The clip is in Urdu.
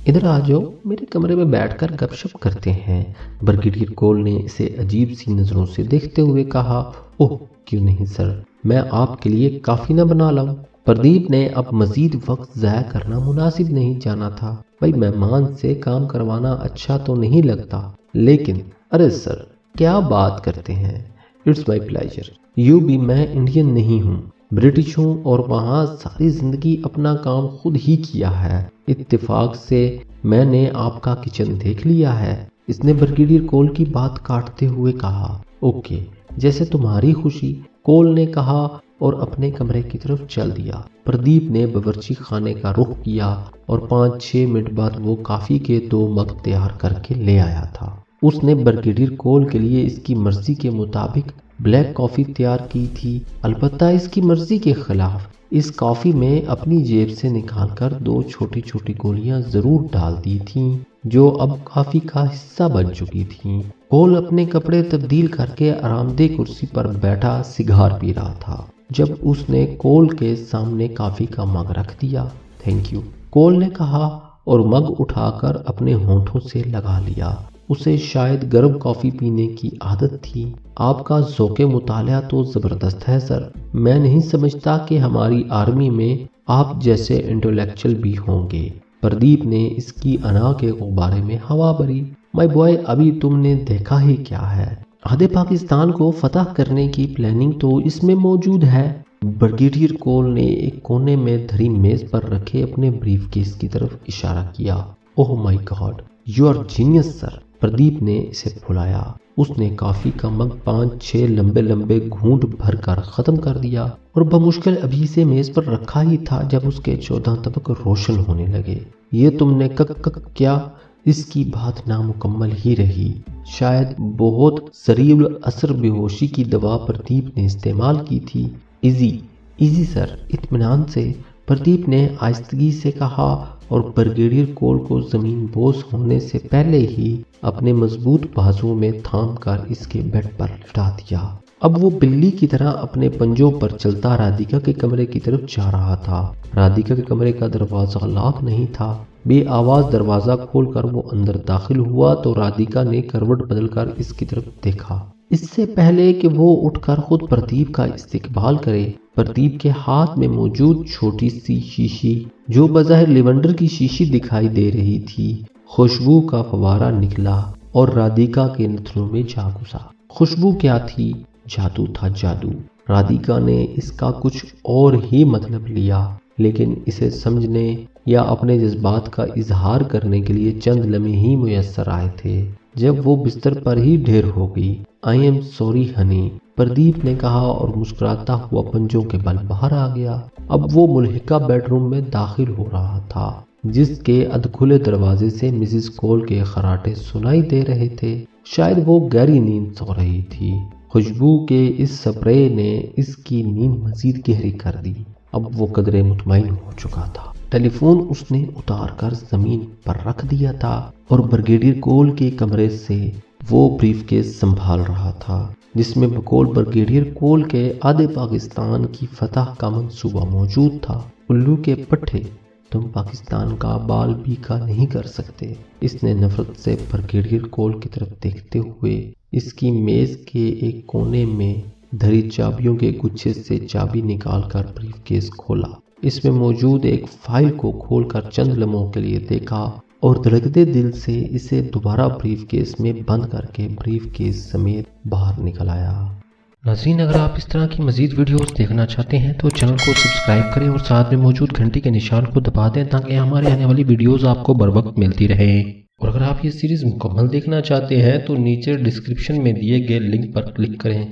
ادھر آ جاؤ، میرے کمرے میں بیٹھ کر گپ شپ کرتے ہیں۔ بریگیڈیئر کول نے اسے عجیب سی نظروں سے دیکھتے ہوئے کہا، اوہ کیوں نہیں سر، میں آپ کے لیے کافی نہ بنا لاؤں۔ پردیپ نے اب مزید وقت ضائع کرنا مناسب نہیں جانا تھا۔ بھائی مہمان سے کام کروانا اچھا تو نہیں لگتا، لیکن ارے سر کیا بات کرتے ہیں، اٹس مائی پلیجر۔ یوں بھی میں انڈین نہیں ہوں، برٹش ہوں اور وہاں ساری زندگی اپنا کام خود ہی کیا ہے۔ اتفاق سے میں نے آپ کا کچن دیکھ لیا ہے۔ اس نے بریگیڈیئر کول کی بات کاٹتے ہوئے کہا، اوکے جیسے تمہاری خوشی، کول نے کہا اور اپنے کمرے کی طرف چل دیا۔ پردیپ نے باورچی خانے کا رخ کیا اور 5-6 منٹ بعد وہ کافی کے 2 مگ تیار کر کے لے آیا تھا۔ اس نے بریگیڈیئر کول کے لیے اس کی مرضی کے مطابق بلیک کافی تیار کی تھی، البتہ اس کی مرضی کے خلاف۔ اس کافی میں اپنی جیب سے نکال کر 2 چھوٹی چھوٹی گولیاں ضرور ڈال دی تھیں، جو اب کافی کا حصہ بن چکی تھیں۔ کول اپنے کپڑے تبدیل کر کے آرام دہ کرسی پر بیٹھا سگار پی رہا تھا جب اس نے کول کے سامنے کافی کا مگ رکھ دیا۔ تھینک یو، کول نے کہا اور مگ اٹھا کر اپنے ہونٹوں سے لگا لیا۔ اسے شاید گرم کافی پینے کی عادت تھی۔ آپ کا ذوق مطالعہ تو زبردست ہے سر، میں نہیں سمجھتا کہ ہماری آرمی میں آپ جیسے انٹلیکچوئل بھی ہوں گے۔ پردیپ نے اس کی انا کے غبارے میں ہوا بھری۔ مائی بوائے، ابھی تم نے دیکھا ہی کیا ہے، آدھے پاکستان کو فتح کرنے کی پلاننگ تو اس میں موجود ہے۔ بریگیڈیئر کول نے ایک کونے میں دھری میز پر رکھے اپنے بریف کیس کی طرف اشارہ کیا۔ اوہ مائی گاڈ، یو آر جینیس سر، پردیپ نے اسے بلایا۔ اس نے کافی کا مگ 5-6 لمبے لمبے گھونٹ بھر کر ختم کر دیا اور بمشکل ابھی سے میز پر رکھا ہی تھا جب اس کے 14 طبق روشن ہونے لگے۔ یہ تم نے کک کیا؟ اس کی بات نامکمل ہی رہی۔ شاید بہت سریع اثر بے ہوشی کی دوا پردیپ نے استعمال کی تھی۔ ایزی سر، اطمینان سے، پردیپ نے آہستگی سے کہا اور بریگیڈیئر کول کو زمین بوس ہونے سے پہلے ہی اپنے مضبوط بازو میں تھام کر اس کے بیڈ پر لٹا دیا۔ اب وہ بلی کی طرح اپنے پنجوں پر چلتا رادھیکا کے کمرے کی طرف جا رہا تھا۔ رادھیکا کے کمرے کا دروازہ لاک نہیں تھا۔ بے آواز دروازہ کھول کر وہ اندر داخل ہوا تو رادھیکا نے کروٹ بدل کر اس کی طرف دیکھا۔ اس سے پہلے کہ وہ اٹھ کر خود پردیپ کا استقبال کرے، پردیپ کے ہاتھ میں موجود چھوٹی سی شیشی، جو بظاہر لیونڈر کی شیشی دکھائی دے رہی تھی، خوشبو کا فوارہ نکلا اور رادھیکا کے نتنوں میں جا گھسا۔ خوشبو کیا تھی؟ جادو تھا، جادو۔ رادھیکا نے اس کا کچھ اور ہی مطلب لیا، لیکن اسے سمجھنے یا اپنے جذبات کا اظہار کرنے کے لیے چند لمحے ہی میسر آئے تھے جب وہ بستر پر ہی ڈھیر ہو گئی۔ I am sorry honey, Pradeep نے کہا اور مسکراتا ہوا پنجوں کے بل باہر آ گیا۔ اب وہ ملحقہ بیڈ روم میں داخل ہو رہا تھا، جس کے ادھکھلے دروازے سے مسز کول کے خراٹے سنائی دے رہے تھے۔ شاید وہ گہری نیند سو رہی تھی۔ خوشبو کے اس سپرے نے اس کی نیند مزید گہری کر دی۔ اب وہ قدرے مطمئن ہو چکا تھا۔ ٹیلی فون اس نے اتار کر زمین پر رکھ دیا تھا اور بریگیڈیئر کول کے کمرے سے وہ بریف کیس سنبھال رہا تھا، جس میں بقول بریگیڈیئر کول کے آدھے پاکستان کی فتح کا منصوبہ موجود تھا۔ الو کے پٹھے، تم پاکستان کا بال بھی کا نہیں کر سکتے، اس نے نفرت سے بریگیڈیئر کول کی طرف دیکھتے ہوئے اس کی میز کے ایک کونے میں دھری چابیوں کے گچھے سے چابی نکال کر بریف کیس کھولا۔ اس میں موجود ایک فائل کو کھول کر چند لمحوں کے لیے دیکھا اور دھڑکتے دل سے اسے دوبارہ بریف کیس میں بند کر کے بریف کیس سمیت باہر نکل آیا۔ ناظرین، اگر آپ اس طرح کی مزید ویڈیوز دیکھنا چاہتے ہیں تو چینل کو سبسکرائب کریں اور ساتھ میں موجود گھنٹی کے نشان کو دبا دیں تاکہ ہمارے آنے والی ویڈیوز آپ کو بر وقت ملتی رہیں۔ اور اگر آپ یہ سیریز مکمل دیکھنا چاہتے ہیں تو نیچے ڈسکرپشن میں دیے گئے لنک پر کلک کریں۔